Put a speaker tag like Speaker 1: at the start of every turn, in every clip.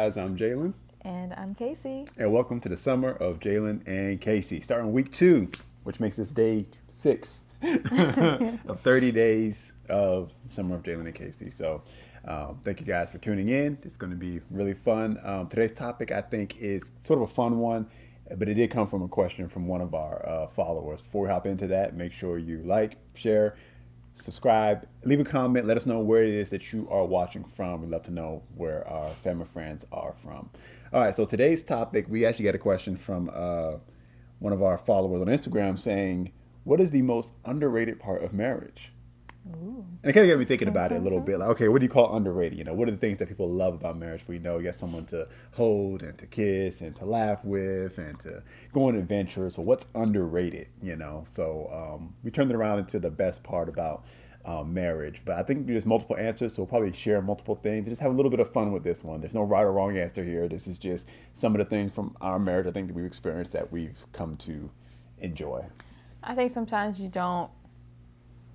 Speaker 1: guys? I'm Jalen.
Speaker 2: And I'm Cacie.
Speaker 1: And welcome to the summer of Jalen and Cacie. Starting week 2, which makes this day 6 of 30 days of summer of Jalen and Cacie. So thank you guys for tuning in. It's going to be really fun. Today's topic, I think, is sort of a fun one, but it did come from a question from one of our followers. Before we hop into that, make sure you like, share, subscribe, leave a comment, let us know where it is that you are watching from. We'd love to know where our family friends are from. All right, so today's topic, we actually got a question from one of our followers on Instagram saying, what is the most underrated part of marriage?
Speaker 2: Ooh.
Speaker 1: And it kind of got me thinking about it a little bit. Like, okay, what do you call underrated? You know, what are the things that people love about marriage? We know you got someone to hold and to kiss and to laugh with and to go on adventures. So what's underrated, you know? So we turned it around into the best part about marriage. But I think there's multiple answers, so we'll probably share multiple things. Just have a little bit of fun with this one. There's no right or wrong answer here. This is just some of the things from our marriage I think that we've experienced that we've come to enjoy.
Speaker 2: I think sometimes you don't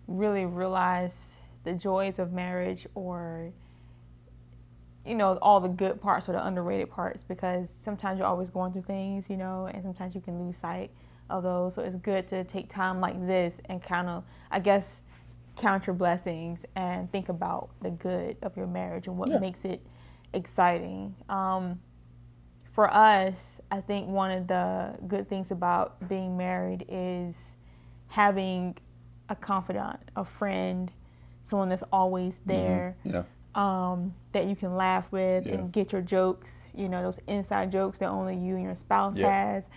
Speaker 2: really realize the joys of marriage, or you know, all the good parts or the underrated parts, because sometimes you're always going through things, you know, and sometimes you can lose sight of those. So it's good to take time like this and kind of, I guess, count your blessings and think about the good of your marriage and what makes it exciting. For us, I think one of the good things about being married is having a confidant, a friend, someone that's always there, that you can laugh with and get your jokes, you know, those inside jokes that only you and your spouse has.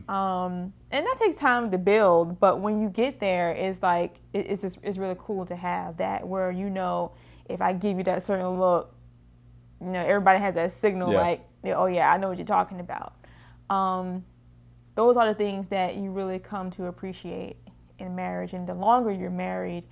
Speaker 2: And that takes time to build, but when you get there, it's like, it's really cool to have that, where, you know, if I give you that certain look, you know, everybody has that signal like, oh yeah, I know what you're talking about. Those are the things that you really come to appreciate in marriage, and the longer you're married,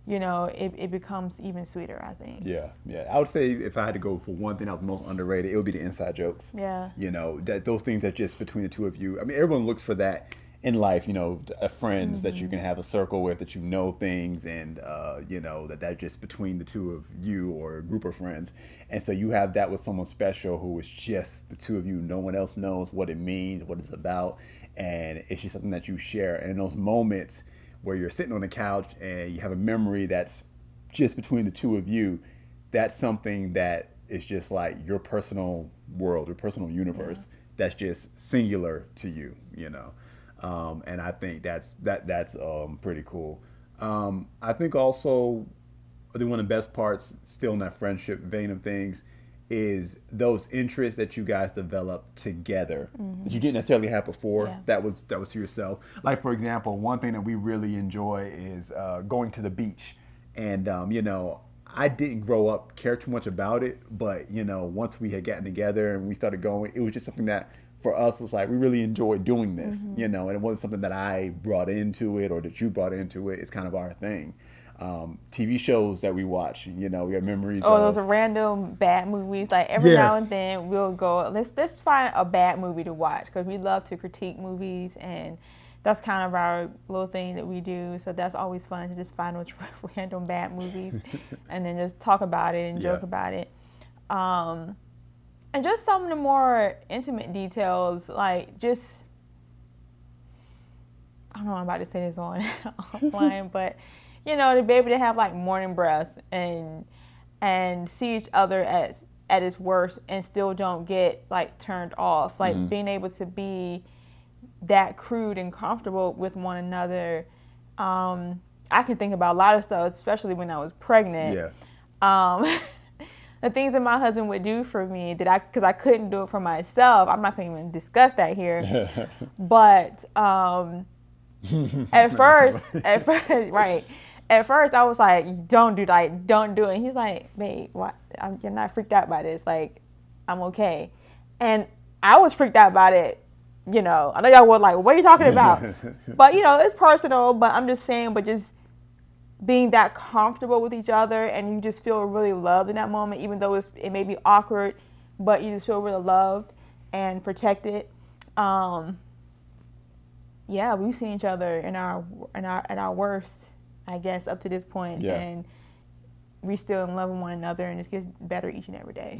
Speaker 2: you know, it becomes even sweeter, I think.
Speaker 1: Yeah. I would say if I had to go for one thing that was most underrated, it would be the inside jokes.
Speaker 2: Yeah.
Speaker 1: You know, that those things that just between the two of you. I mean, everyone looks for that in life, you know, friends that you can have a circle with, that you know things, and you know, that just between the two of you or a group of friends. And so you have that with someone special who is just the two of you. No one else knows what it means, what it's about, and it's just something that you share. And in those moments where you're sitting on the couch and you have a memory that's just between the two of you, that's something that is just like your personal world, your personal universe that's just singular to you, you know. And I think that's pretty cool. I think also, I think one of the best parts, still in that friendship vein of things, is those interests that you guys develop together that you didn't necessarily have before. That was to yourself. Like, for example, one thing that we really enjoy is going to the beach. And you know, I didn't grow up care too much about it, but you know, once we had gotten together and we started going, it was just something that for us was like, we really enjoyed doing this, you know, and it wasn't something that I brought into it or that you brought into it. It's kind of our thing. TV shows that we watch, you know, we have memories.
Speaker 2: Those are random bad movies. Like every now and then we'll go, let's find a bad movie to watch, because we love to critique movies, and that's kind of our little thing that we do. So that's always fun, to just find those random bad movies and then just talk about it and joke about it. And just some of the more intimate details, like just, I don't know, I'm about to say this on offline, but you know, to be able to have like morning breath and see each other at its worst and still don't get like turned off. Like being able to be that crude and comfortable with one another. I can think about a lot of stuff, especially when I was pregnant. The things that my husband would do for me because I couldn't do it for myself. I'm not going to even discuss that here. But at first, right. At first, I was like, don't do it. And he's like, babe, why? You're not freaked out by this. Like, I'm okay. And I was freaked out about it. You know, I know y'all were like, what are you talking about? But, you know, it's personal. But I'm just saying, but just being that comfortable with each other, and you just feel really loved in that moment, even though it may be awkward, but you just feel really loved and protected. We've seen each other at our worst, I guess, up to this point, and we still in love with one another, and it gets better each and every day.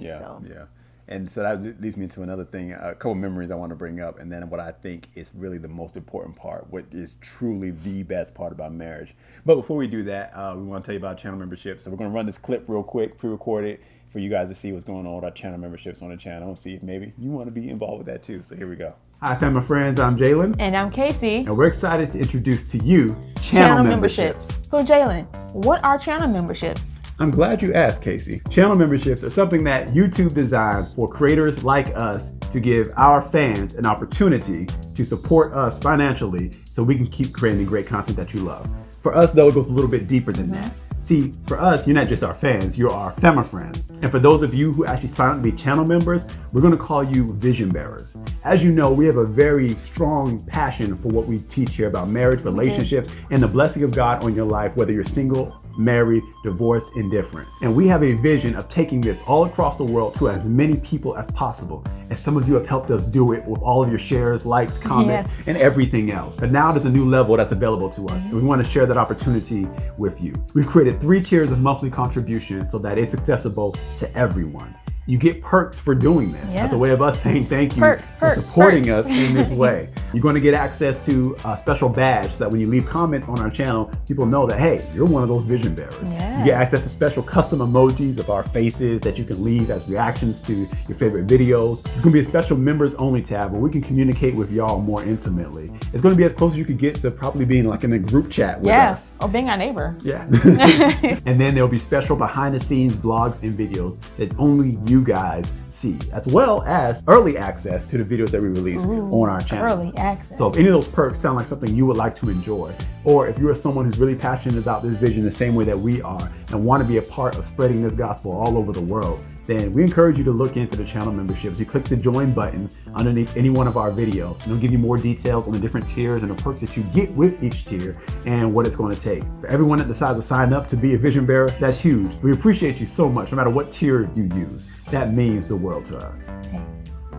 Speaker 1: And so that leads me to another thing, a couple memories I want to bring up, and then what I think is really the most important part, what is truly the best part about marriage. But before we do that, we want to tell you about channel membership. So we're going to run this clip real quick, pre-recorded, for you guys to see what's going on with our channel memberships on the channel and see if maybe you want to be involved with that too. So here we go. Hi, family friends. I'm Jalen.
Speaker 2: And I'm Cacie.
Speaker 1: And we're excited to introduce to you channel memberships.
Speaker 2: So Jalen, what are channel memberships?
Speaker 1: I'm glad you asked, Cacie. Channel memberships are something that YouTube designed for creators like us to give our fans an opportunity to support us financially so we can keep creating great content that you love. For us, though, it goes a little bit deeper than that. See, for us, you're not just our fans, you're our family friends. And for those of you who actually sign up to be channel members, we're gonna call you vision bearers. As you know, we have a very strong passion for what we teach here about marriage, relationships, and the blessing of God on your life, whether you're single, married, divorced, indifferent. And we have a vision of taking this all across the world to as many people as possible. And some of you have helped us do it with all of your shares, likes, comments, and everything else. But now there's a new level that's available to us, and we want to share that opportunity with you. We've created 3 tiers of monthly contributions so that it's accessible to everyone. You get perks for doing this. That's a way of us saying thank you for supporting us in this way. You're going to get access to a special badge so that when you leave comments on our channel, people know that, hey, you're one of those vision bearers. You get access to special custom emojis of our faces that you can leave as reactions to your favorite videos. There's going to be a special members only tab where we can communicate with y'all more intimately. It's going to be as close as you could get to probably being like in a group chat with us.
Speaker 2: Or being our neighbor.
Speaker 1: And then there'll be special behind the scenes vlogs and videos that only you guys see, as well as early access to the videos that we release on our channel.
Speaker 2: Early access.
Speaker 1: So if any of those perks sound like something you would like to enjoy, or if you're someone who's really passionate about this vision the same way that we are and want to be a part of spreading this gospel all over the world, then we encourage you to look into the channel memberships. You click the join button underneath any one of our videos, and it'll give you more details on the different tiers and the perks that you get with each tier and what it's going to take. For everyone that decides to sign up to be a vision bearer, that's huge. We appreciate you so much, no matter what tier you use. That means the world to us.
Speaker 2: Hey,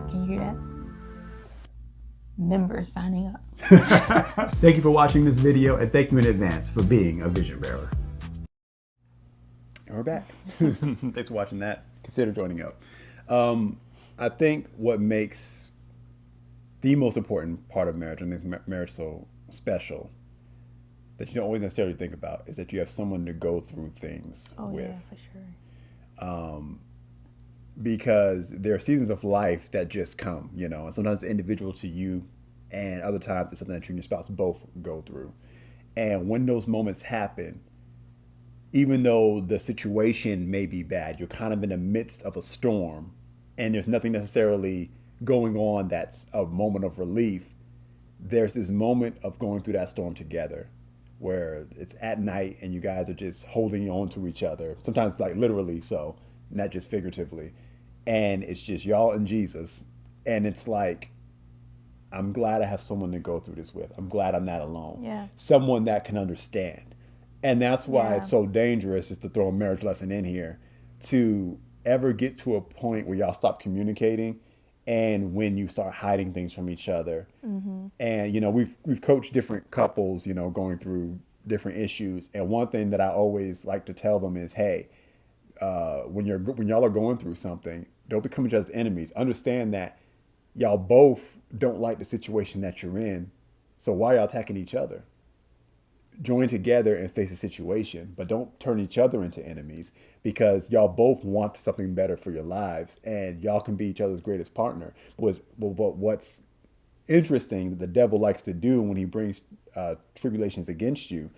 Speaker 2: can you hear that? Members signing up.
Speaker 1: Thank you for watching this video, and thank you in advance for being a vision bearer. And we're back. Thanks for watching that. Consider joining up. I think what makes the most important part of marriage, and makes marriage so special, that you don't always necessarily think about, is that you have someone to go through things with.
Speaker 2: Yeah, for sure.
Speaker 1: Because there are seasons of life that just come, you know, and sometimes it's individual to you, and other times it's something that you and your spouse both go through. And when those moments happen, even though the situation may be bad, you're kind of in the midst of a storm, and there's nothing necessarily going on that's a moment of relief. There's this moment of going through that storm together, where it's at night and you guys are just holding on to each other, sometimes like literally so, not just figuratively. And it's just y'all and Jesus. And it's like, I'm glad I have someone to go through this with. I'm glad I'm not alone.
Speaker 2: Yeah.
Speaker 1: Someone that can understand. And that's why it's so dangerous, just to throw a marriage lesson in here, to ever get to a point where y'all stop communicating and when you start hiding things from each other. And, you know, we've coached different couples, you know, going through different issues. And one thing that I always like to tell them is, hey, when y'all are going through something, don't become each other's enemies. Understand that y'all both don't like the situation that you're in. So why are y'all attacking each other? Join together and face the situation, but don't turn each other into enemies, because y'all both want something better for your lives, and y'all can be each other's greatest partner. But what's interesting that the devil likes to do when he brings tribulations against you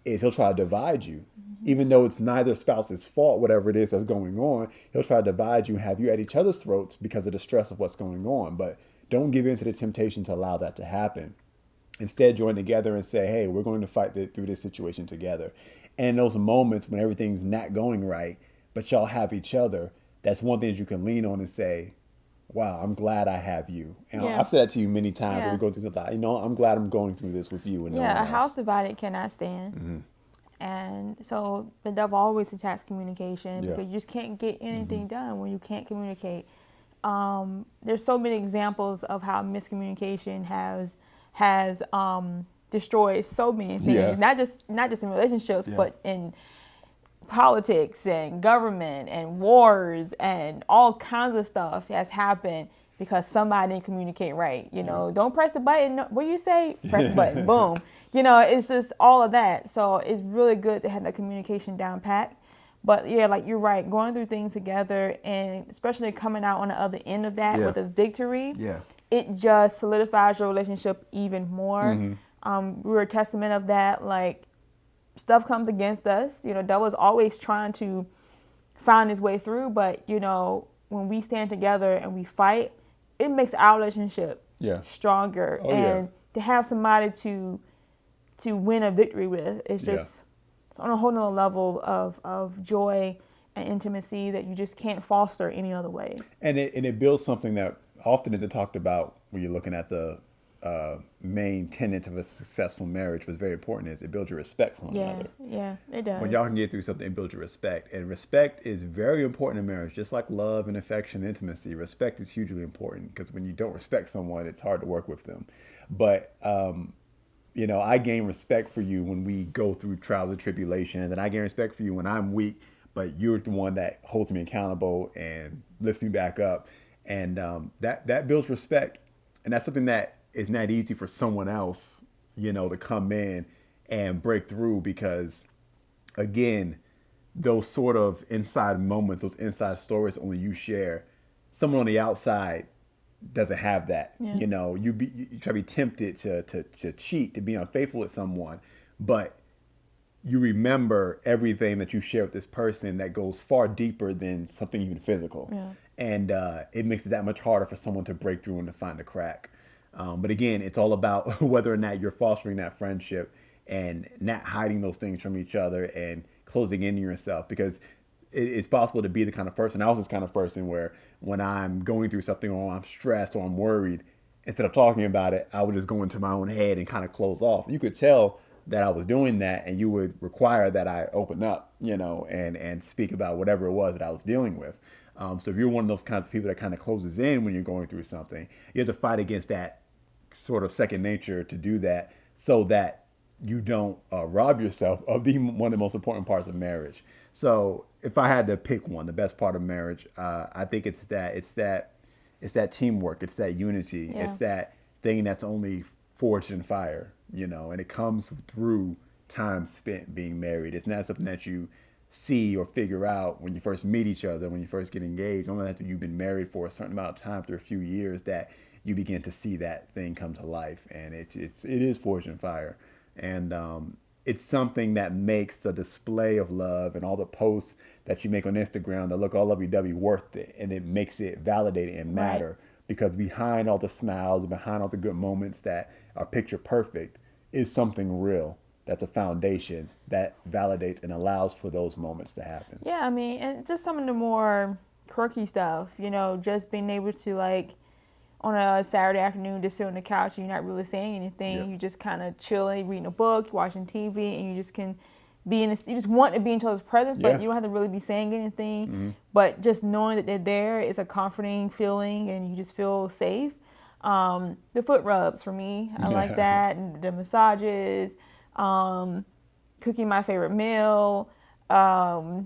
Speaker 1: is he'll try to divide you. Even though it's neither spouse's fault, whatever it is that's going on, he'll try to divide you and have you at each other's throats because of the stress of what's going on. But don't give in to the temptation to allow that to happen. Instead, join together and say, hey, we're going to fight through this situation together. And in those moments when everything's not going right, but y'all have each other, that's one thing that you can lean on and say, wow, I'm glad I have you. And I've said that to you many times when we go through something. You know, I'm glad I'm going through this with you. And
Speaker 2: a house divided cannot stand. And so the devil always attacks communication, because you just can't get anything done when you can't communicate. There's so many examples of how miscommunication has destroyed so many things, not just in relationships, but in politics and government and wars and all kinds of stuff has happened because somebody didn't communicate right. You know, don't press the button. What do you say? Press the button. Boom. You know, it's just all of that. So it's really good to have that communication down pat. But yeah, like you're right, going through things together and especially coming out on the other end of that with a victory, it just solidifies your relationship even more. We're a testament of that. Like, stuff comes against us. You know, devil's always trying to find his way through. But, you know, when we stand together and we fight, it makes our relationship stronger. And to have somebody to win a victory with, it's just it's on a whole nother level of joy and intimacy that you just can't foster any other way. And
Speaker 1: it builds something that often isn't talked about when you're looking at the main tenet of a successful marriage, was very important, is it builds your respect for one another.
Speaker 2: Yeah, it does.
Speaker 1: When y'all can get through something, it builds your respect. And respect is very important in marriage, just like love and affection and intimacy. Respect is hugely important, because when you don't respect someone, it's hard to work with them. But, you know, I gain respect for you when we go through trials and tribulations, and I gain respect for you when I'm weak, but you're the one that holds me accountable and lifts me back up. And that builds respect. And that's something that is not easy for someone else, you know, to come in and break through, because, again, those sort of inside moments, those inside stories only you share. Someone on the outside doesn't have that. You know, you try to be tempted to cheat, to be unfaithful with someone, but you remember everything that you share with this person that goes far deeper than something even physical. And it makes it that much harder for someone to break through and to find a crack. But again, it's all about whether or not you're fostering that friendship and not hiding those things from each other and closing in yourself, because it's possible to be the kind of person. I was this kind of person where when I'm going through something, or I'm stressed, or I'm worried, instead of talking about it, I would just go into my own head and kind of close off. You could tell that I was doing that, and you would require that I open up, you know, and speak about whatever it was that I was dealing with. So if you're one of those kinds of people that kind of closes in when you're going through something, you have to fight against that sort of second nature to do that, so that you don't rob yourself of one of the most important parts of marriage. So if I had to pick one, the best part of marriage, I think it's that teamwork, it's that unity, it's that thing that's only forged in fire, you know, and it comes through time spent being married. It's not something that you see or figure out when you first meet each other, when you first get engaged. Only after you've been married for a certain amount of time, after a few years, that you begin to see that thing come to life. And it is forged in fire. And it's something that makes the display of love and all the posts that you make on Instagram that look all lovey-dovey worth it. And it makes it validated and matter, because behind all the smiles, behind all the good moments that are picture perfect, is something real. That's a foundation that validates and allows for those moments to happen.
Speaker 2: Yeah, I mean, and just some of the more quirky stuff, you know, just being able to, like, on a Saturday afternoon, just sit on the couch and you're not really saying anything. You just kind of chilling, reading a book, watching TV, and you just can be you just want to be in each other's presence, but you don't have to really be saying anything. But just knowing that they're there is a comforting feeling, and you just feel safe. The foot rubs for me, I like that, and the massages, cooking my favorite meal. I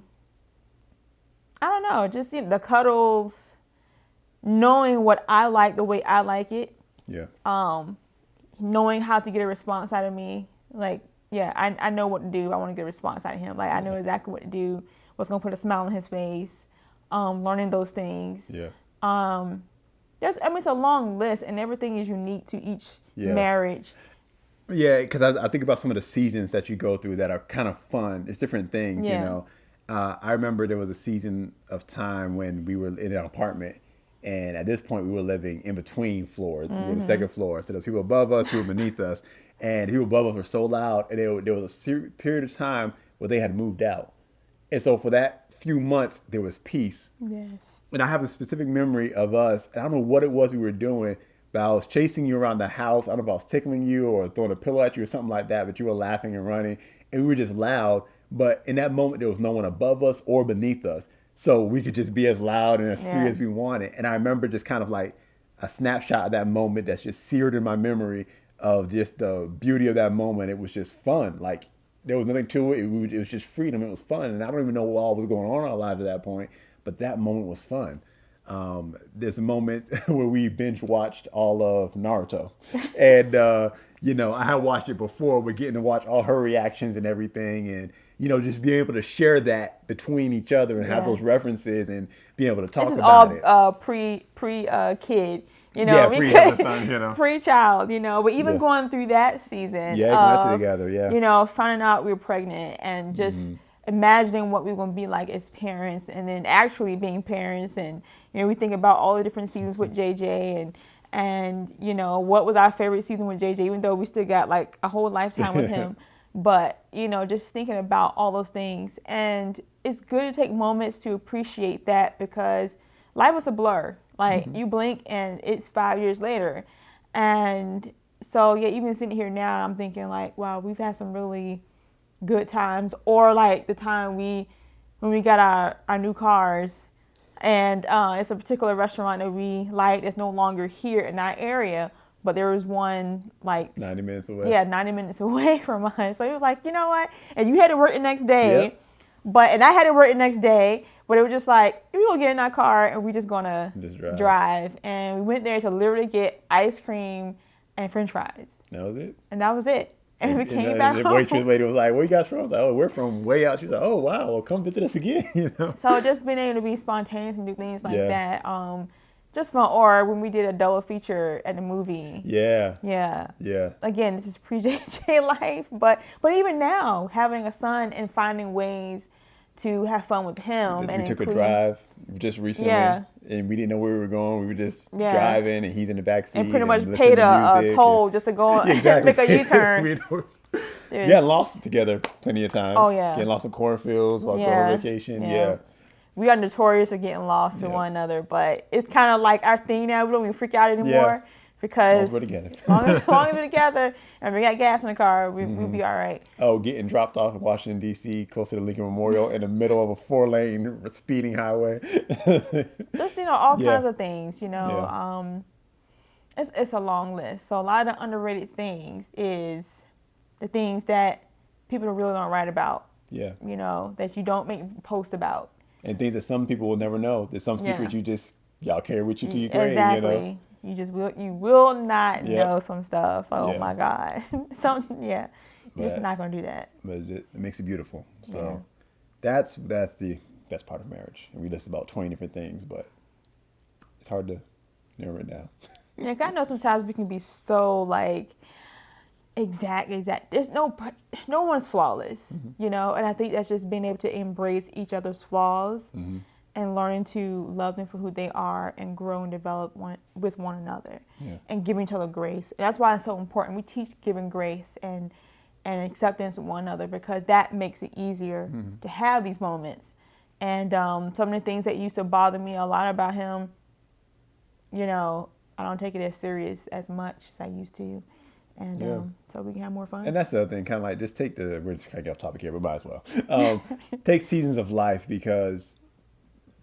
Speaker 2: don't know, just the cuddles. Knowing what I like the way I like it. Knowing how to get a response out of me. Like, I know what to do. I want to get a response out of him. Like, I know exactly what to do, what's going to put a smile on his face. Learning those things. It's a long list, and everything is unique to each marriage.
Speaker 1: Yeah, because I think about some of the seasons that you go through that are kind of fun. It's different things, you know. I remember there was a season of time when we were in an apartment. And at this point, we were living in between floors. We were on the second floor. So there was people above us, people beneath us. And people above us were so loud. And there was a period of time where they had moved out. And so for that few months, there was peace. And I have a specific memory of us. And I don't know what it was we were doing, but I was chasing you around the house. I don't know if I was tickling you or throwing a pillow at you or something like that. But you were laughing and running. And we were just loud. But in that moment, there was no one above us or beneath us. So we could just be as loud and as free as we wanted. And I remember just kind of like a snapshot of that moment that's just seared in my memory of just the beauty of that moment. It was just fun. Like, there was nothing to it. It was just freedom. It was fun, and I don't even know what all was going on in our lives at that point. But that moment was fun. There's a moment where we binge watched all of Naruto, and I had watched it before, but getting to watch all her reactions and everything, and just being able to share that between each other and have those references and being able to talk about it.
Speaker 2: This is all pre-kid. Pre-child, but even going through that season, together, finding out we were pregnant and just imagining what we were going to be like as parents, and then actually being parents, and we think about all the different seasons with JJ, and what was our favorite season with JJ, even though we still got like a whole lifetime with him, but just thinking about all those things, and it's good to take moments to appreciate that, because life was a blur. Like, you blink and it's 5 years later. And so, yeah, even sitting here now, I'm thinking like, wow, we've had some really good times. Or like the time when we got our new cars, and it's a particular restaurant that we like that's no longer here in our area, but there was one like
Speaker 1: 90 minutes away.
Speaker 2: Yeah, 90 minutes away from us. So it was like, you know what? And you had to work the next day. Yep. And I had to work the next day. But it was just like, we're going to get in our car and we're just going to drive. And we went there to literally get ice cream and french fries.
Speaker 1: That was it?
Speaker 2: And that was it. And we came back home.
Speaker 1: The waitress lady was like, where you guys from? I was like, oh, we're from way out. She was like, oh, wow, well, come visit us again.
Speaker 2: So just being able to be spontaneous and do things like that. Just fun. Or when we did a double feature at the movie. Yeah. Again, this is pre-JJ life. But even now, having a son and finding ways to have fun with him.
Speaker 1: We took a drive just recently, and we didn't know where we were going. We were just driving, and he's in the back seat.
Speaker 2: And pretty much paid a toll just to go make a U-turn.
Speaker 1: Yeah, lost together plenty of times.
Speaker 2: Oh, yeah.
Speaker 1: Getting lost in cornfields while going on vacation. Yeah.
Speaker 2: We are notorious for getting lost with one another, but it's kind of like our thing now. We don't even freak out anymore. Because as long as we're together and we got gas in the car, we'll be all right.
Speaker 1: Oh, getting dropped off in Washington, D.C., close to the Lincoln Memorial in the middle of a 4-lane speeding highway.
Speaker 2: Just, all kinds of things, It's a long list. So a lot of the underrated things is the things that people really don't write about.
Speaker 1: Yeah.
Speaker 2: That you don't make posts about.
Speaker 1: And things that some people will never know. There's some secrets y'all carry with you till you grave.
Speaker 2: Exactly. You will not know some stuff. Oh my God. You're just not gonna do that.
Speaker 1: But it makes it beautiful. So that's the best part of marriage. And we list about 20 different things, but it's hard to narrow it down.
Speaker 2: Yeah, 'cause I know sometimes we can be so like exact. There's no one's flawless, and I think that's just being able to embrace each other's flaws. And learning to love them for who they are and grow and develop with one another and giving each other grace. And that's why it's so important. We teach giving grace and acceptance with one another, because that makes it easier to have these moments. And some of the things that used to bother me a lot about him, I don't take it as serious as much as I used to. And so we can have more fun.
Speaker 1: And that's the other thing, kind of like just we're just kind of off topic here, but might as well. Take seasons of life, because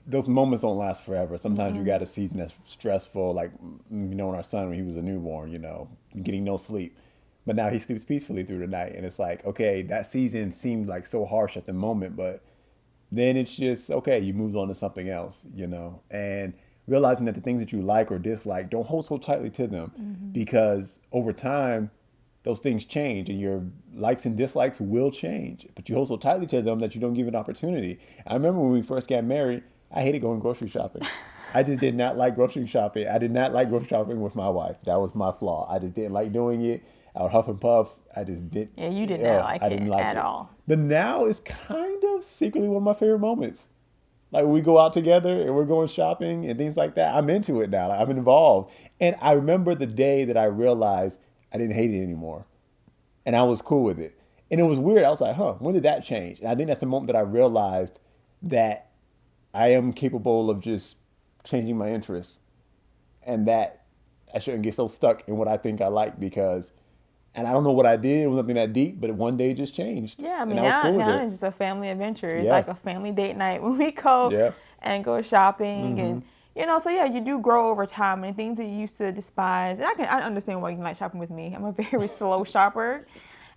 Speaker 1: those moments don't last forever. Sometimes you got a season that's stressful, like, when our son, when he was a newborn, getting no sleep. But now he sleeps peacefully through the night. And it's like, okay, that season seemed like so harsh at the moment, but then it's just, okay, you move on to something else, and realizing that the things that you like or dislike, don't hold so tightly to them, because over time, those things change, and your likes and dislikes will change, but you hold so tightly to them that you don't give an opportunity. I remember when we first got married, I hated going grocery shopping. I just did not like grocery shopping. I did not like grocery shopping with my wife. That was my flaw. I just didn't like doing it. I would huff and puff. I just didn't.
Speaker 2: Yeah, you did not like it at all.
Speaker 1: But now it's kind of secretly one of my favorite moments. Like, when we go out together and we're going shopping and things like that, I'm into it now. Like, I'm involved. And I remember the day that I realized I didn't hate it anymore. And I was cool with it. And it was weird. I was like, when did that change? And I think that's the moment that I realized that I am capable of just changing my interests, and that I shouldn't get so stuck in what I think I like, and I don't know what I did. It was nothing that deep, but one day it just changed.
Speaker 2: Yeah, I mean, now it's just a family adventure. It's like a family date night when we go and go shopping, and so you do grow over time, and things that you used to despise. And I understand why you like shopping with me. I'm a very slow shopper.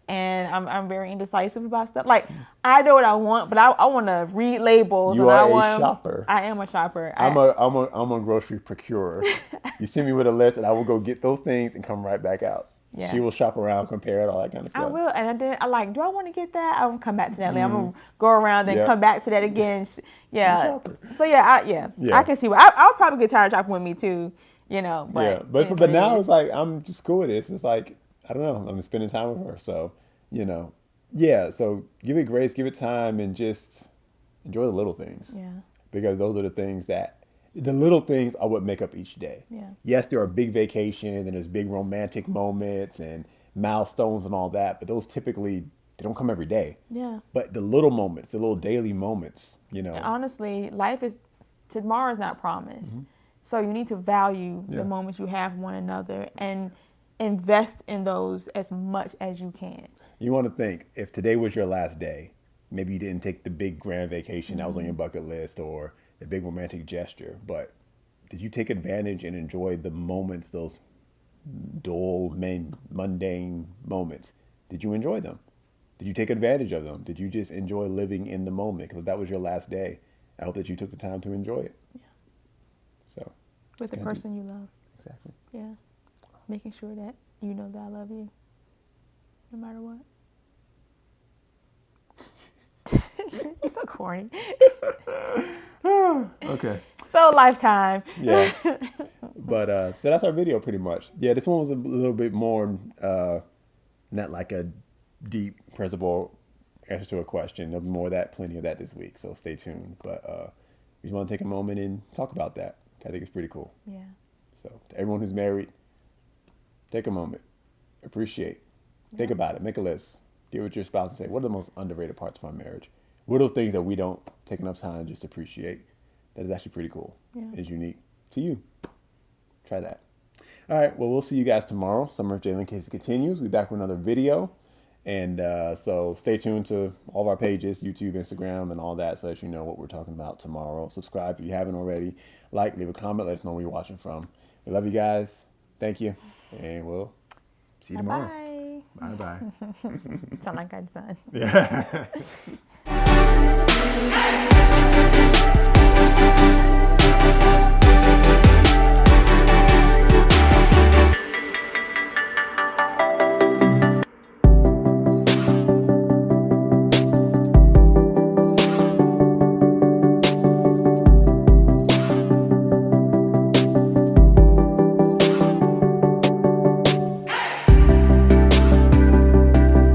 Speaker 2: and I'm very indecisive about stuff. Like, I know what I want, but I want to read labels.
Speaker 1: You
Speaker 2: and
Speaker 1: are a shopper.
Speaker 2: I am a shopper.
Speaker 1: I'm a grocery procurer. You send me with a list, and I will go get those things and come right back out.
Speaker 2: Yeah.
Speaker 1: She will shop around, compare it, all that kind of stuff.
Speaker 2: I will, and I like, do I want to get that? I'm gonna come back to that. Like, I'm gonna go around, then come back to that again. Yeah. So yeah, I can see. I'll probably get tired of shopping with me too. You know, but
Speaker 1: but now it's like I'm just cool with this. It's like, I don't know, I'm spending time with her, so so give it grace, give it time, and just enjoy the little things.
Speaker 2: Yeah.
Speaker 1: Because those are the little things are what make up each day.
Speaker 2: Yeah.
Speaker 1: Yes, there are big vacations and there's big romantic moments and milestones and all that, but those typically, they don't come every day.
Speaker 2: Yeah.
Speaker 1: But the little moments, the little daily moments,
Speaker 2: And honestly, tomorrow's not promised. So you need to value the moments you have with one another and invest in those as much as you can.
Speaker 1: You want to think, if today was your last day, maybe you didn't take the big grand vacation that was on your bucket list or the big romantic gesture, but did you take advantage and enjoy the moments, those dull, mundane moments? Did you enjoy them? Did you take advantage of them? Did you just enjoy living in the moment? Because that was your last day. I hope that you took the time to enjoy it.
Speaker 2: Yeah.
Speaker 1: So.
Speaker 2: With the person you love.
Speaker 1: Exactly.
Speaker 2: Yeah. Making sure that you know that I love you, no matter what. You're so corny.
Speaker 1: Okay.
Speaker 2: So Lifetime.
Speaker 1: Yeah. But so that's our video pretty much. Yeah, this one was a little bit more, not like a deep, principle answer to a question. There'll be more of that, plenty of that this week. So stay tuned. But we just want to take a moment and talk about that. I think it's pretty cool.
Speaker 2: Yeah.
Speaker 1: So to everyone who's married, take a moment, appreciate, think about it, make a list, get with your spouse and say, what are the most underrated parts of our marriage? What are those things that we don't take enough time just to appreciate? That is actually pretty cool.
Speaker 2: Yeah.
Speaker 1: It's unique to you. Try that. All right. Well, we'll see you guys tomorrow. Summer of Jalen Cacie continues. We'll be back with another video. And so stay tuned to all of our pages, YouTube, Instagram, and all that, so that you know what we're talking about tomorrow. Subscribe if you haven't already. Like, leave a comment. Let us know where you're watching from. We love you guys. Thank you. And we'll see you tomorrow.
Speaker 2: Bye-bye.
Speaker 1: Bye-bye.
Speaker 2: Sound like I just said.
Speaker 1: Yeah.